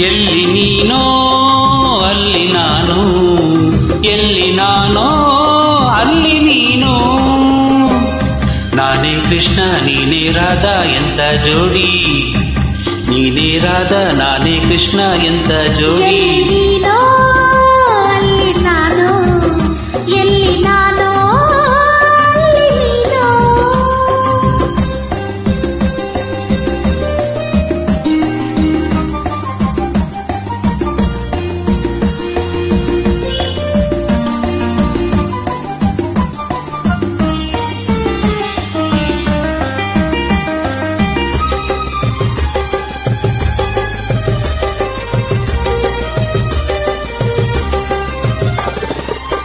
ಎಲ್ಲಿ ನೀನೋ ಅಲ್ಲಿ ನಾನು, ಎಲ್ಲಿ ನಾನೋ ಅಲ್ಲಿ ನೀನು. ನಾನೇ ಕೃಷ್ಣ ನೀನೇ ರಾಧಾ ಎಂತ ಜೋಡಿ, ನೀನೇ ರಾಧಾ ನಾನೇ ಕೃಷ್ಣ ಎಂತ ಜೋಡಿ.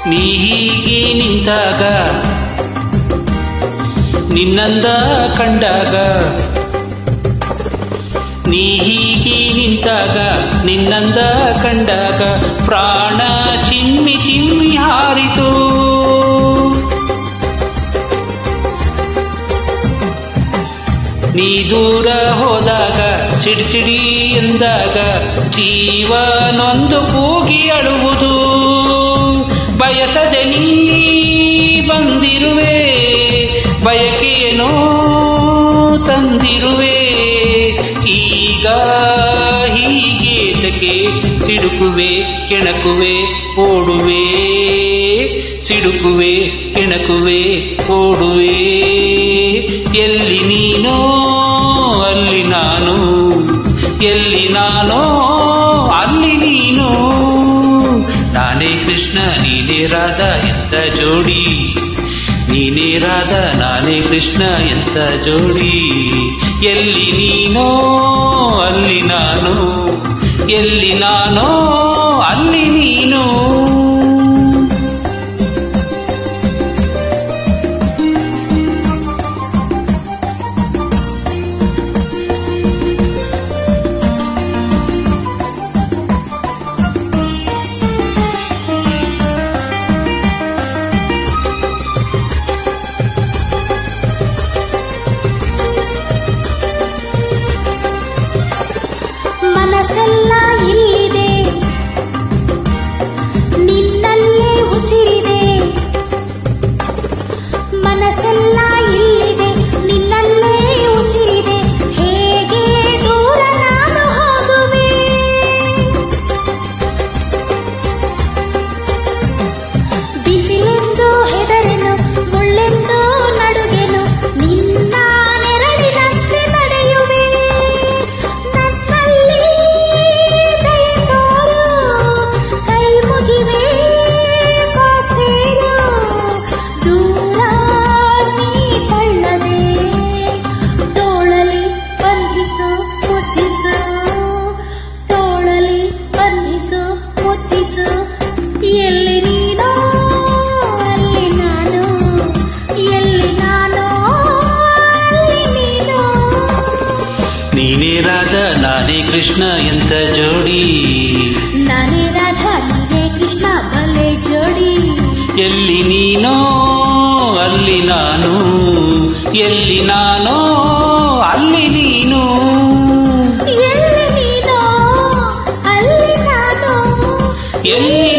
ನೀ ಹೀಗೆ ನಿಂತಾಗ ನಿನ್ನಂದ ಕಂಡಾಗ, ನೀ ಹೀಗೆ ನಿಂತಾಗ ನಿನ್ನಂದ ಕಂಡಾಗ ಪ್ರಾಣ ಚಿಮ್ಮಿ ಚಿಮ್ಮಿ ಹಾರಿತು. ನೀ ದೂರ ಹೋದಾಗ ಸಿಡಿಸಿಡಿ ಎಂದಾಗ ಜೀವನೊಂದು ಕೂಗಿ ಅಳುವುದು. ಬಯಸದೆ ನೀ ಬಂದಿರುವೆ, ಬಯಕೆಯೇನೋ ತಂದಿರುವೆ. ಈಗ ಹೀಗೇತಕ್ಕೆ ಸಿಡುಕುವೆ ಕೆಣಕುವೆ ಓಡುವೆ, ಸಿಡುಕುವೆ ಕೆಣಕುವೆ ಓಡುವೆ. ಎಲ್ಲಿ ನೀನೋ ಅಲ್ಲಿ ನಾನು, ಎಲ್ಲಿ ನಾನೋ ಅಲ್ಲಿ ನೀನು. ನಾನೇ ಕೃಷ್ಣ ನೀನೇ ರಾಧಾ ಎಂತ ಜೋಡಿ, ನೀನೇ ರಾಧಾ ನಾನೇ ಕೃಷ್ಣ ಎಂತ ಜೋಡಿ. ಎಲ್ಲಿ ನೀನೋ ಅಲ್ಲಿ ನಾನು, ಎಲ್ಲಿ ನಾನೋ ಅಲ್ಲಿ ನೀನು. ಮನಸ್ಸೆಲ್ಲ ಇಲ್ಲಿದೆ, ನಿನ್ನಲ್ಲೇ ಉಸಿರಿದೆ. ಮನಸ್ಸೆಲ್ಲ ಇಲ್ಲಿದೆ, ನಿನ್ನಲ್ಲೇ ಉಸಿರಿದೆ. ಹೇಗೆ ದೂರ ನಾನು ಹೋಗುವೆ. ಬಿಸಿಲೆಂದು ಹೆದರೆನು, ಮುಳ್ಳೆಂದು ನಡುಗೆನು, ನಿನ್ನ ನೆರಳಿನಂತೆ ನಡೆಯುವೆ. ನೀನೇ ರಾಧಾ ನಾನೇ ಕೃಷ್ಣ ಎಂತ ಜೋಡಿ, ನಾನೇ ರಾಧಾ ನೀನೇ ಕೃಷ್ಣ ಬಲೆ ಜೋಡಿ. ಎಲ್ಲಿ ನೀನೋ ಅಲ್ಲಿ ನಾನು, ಎಲ್ಲಿ ನಾನೋ ಅಲ್ಲಿ ನೀನು. ಎಲ್ಲಿ ನೀನೋ ಅಲ್ಲಿ ನಾನು, ಎಲ್ಲಿ